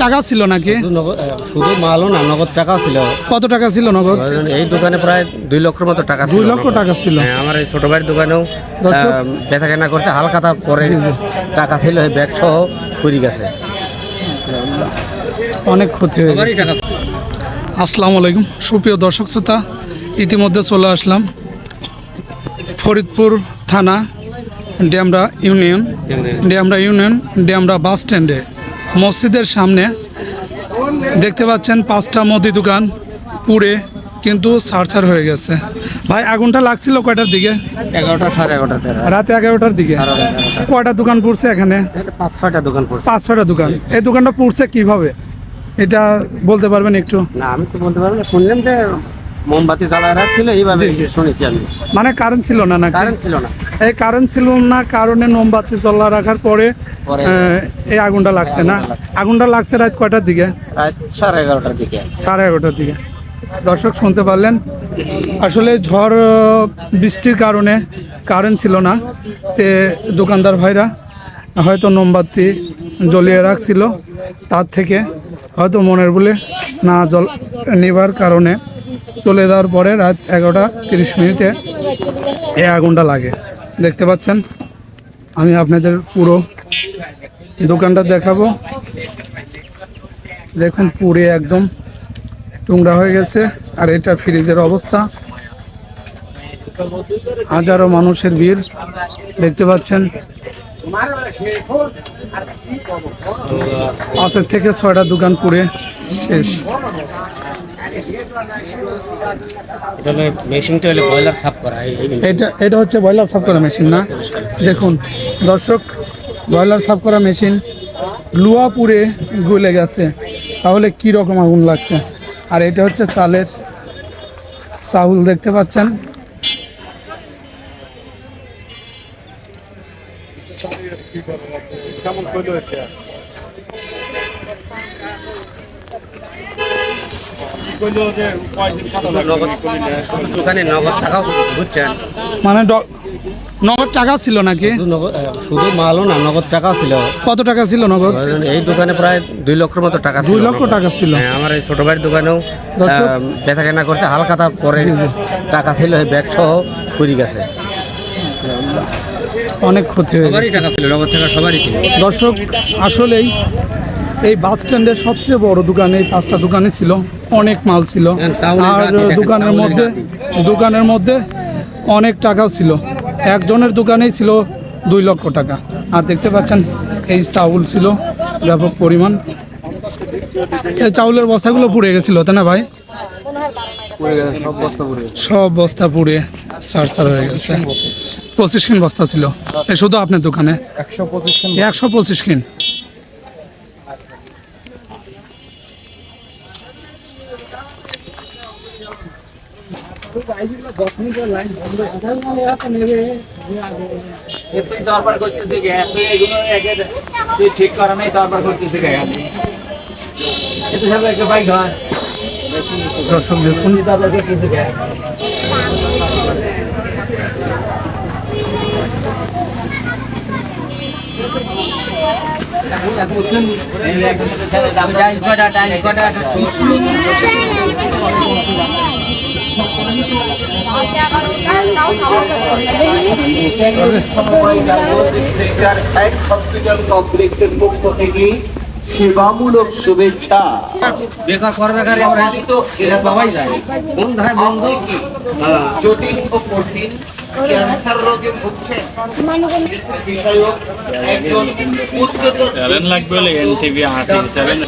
টাকা ছিল নাকি? শুধু মালও না, নগদ টাকাও ছিল। কত টাকা ছিল নগদ? এই দোকানে প্রায় 2 লক্ষের মতো টাকা ছিল। 2 লক্ষ টাকা ছিল। হ্যাঁ, আমার এই ছোট ভাইয়ের দোকানেও দর্শক বেচা কেনা করতে হালকা পরে টাকা ছিল, এই ব্যাগ সহ পড়ে গেছে, অনেক ক্ষতি হয়ে গেছে। আসসালামু আলাইকুম সুপ্রিয় দর্শক শ্রোতা, ইতিমধ্যে চলে আসলাম ফরিদপুর থানা ডেমরা ইউনিয়ন ডেমরা বাস স্ট্যান্ডে মসজিদের সামনে। দেখতে পাচ্ছেন 5টা মুদি দোকান পুড়ে কিন্তু সারসার হয়ে গেছে। ভাই, আগুনটা লাগছিল কয়টার দিকে? 11টা সাড়ে 11টাতে, রাতে 11টার দিকে। কয়টা দোকান পুড়ছে এখানে? 5-6টা দোকান পড়ছে। 5-6টা দোকান। এই দোকানটা পুড়ছে কিভাবে, এটা বলতে পারবেন একটু? না, আমি তো বলতে পারবো না, শুনলাম যে মোমবাতি জ্বালায় রাখছিল, এইভাবে শুনেছি আমি। মানে কারেন্ট ছিল না? কারেন্ট ছিল না। এই কারেন্ট ছিল না কারণে মোমবাতি জ্বালা রাখার পরে এই আগুনটা লাগছে না? আগুনটা লাগছে রাত কয়টার দিকে? রাত 11:30টার দিকে। 11:30টার দিকে। দর্শক শুনতে পারলেন, আসলে ঝড় বৃষ্টির কারণে কারেন্ট ছিল না, তে দোকানদার ভাইরা হয়তো মোমবাতি জ্বলিয়ে রাখছিল, তার থেকে হয়তো মনের বলে না নেবার কারণে চলে যাওয়ার পরে রাত 11:30 এই আগুনটা লাগে। দেখতে পাচ্ছেন, আমি আপনাদের পুরো দোকানটা দেখাবো। দেখুন, পুড়ে একদম টুংরা হয়ে গেছে। আর এটা ফ্রিজের অবস্থা, হাজারো মানুষের ভিড় দেখতে পাচ্ছেন। 5 থেকে 6টা দোকান পুড়ে শেষ। এটা হচ্ছে বয়লার সাফ করা মেশিন না? দেখুন দর্শক, বয়লার সাফ করা মেশিন লুয়া পুড়ে গলে গেছে, তাহলে কি রকম আগুন লাগছে। আর এটা হচ্ছে চাউল দেখতে পাচ্ছেন। দোকানে নগদ টাকাও বুঝছেন, মানে নগদ টাকা ছিল নাকি? শুধু মালও না, নগদ টাকাও ছিল। কত টাকা ছিল নগদ? এই দোকানে প্রায় 2 লক্ষের মতো টাকা ছিল। 2 লক্ষ টাকা ছিল। হ্যাঁ, আমার এই ছোট ভাইয়ের দোকানেও বেচা কেনা করতে হালকা পরে টাকা ছিল, এই ব্যাগ সহ পড়ে গেছে, অনেক ক্ষতি হয়ে গেছে। টাকা ছিল, নগদ টাকা সবারই ছিল। দর্শক, আসলেই এই বাস স্ট্যান্ডের সবচেয়ে বড় দোকান এই 5টা দোকানে ছিল, অনেক মাল ছিল। আর দোকানের মধ্যে অনেক টাকাও ছিল। একজনের দোকানেই ছিল 2 লক্ষ টাকা। আর দেখতে পাচ্ছেন এই চাউল ছিল ব্যাপক পরিমাণ। এই চাউলের বস্তাগুলো পুড়ে গেছিল, তাই না ভাই? সব বস্তা পুড়ে সারসার হয়ে গেছে। 25 খিন বস্তা ছিল শুধু আপনার দোকানে? 125 খিন। ঠিক করা নাই, দরবার করতেছে। দর্শক দেখুন, কমপ্লেক্সের পক্ষ থেকে সেবামূলক শুভেচ্ছা। বেকার আমরা পাওয়াই যায়, কোন ধায় বন্ধ কি জটিল ও কঠিন ক্যান্সার রোগে ভুগছেন বিষয়ক একজন উচ্চতর 7 লাগবে বলে এনটিভি 87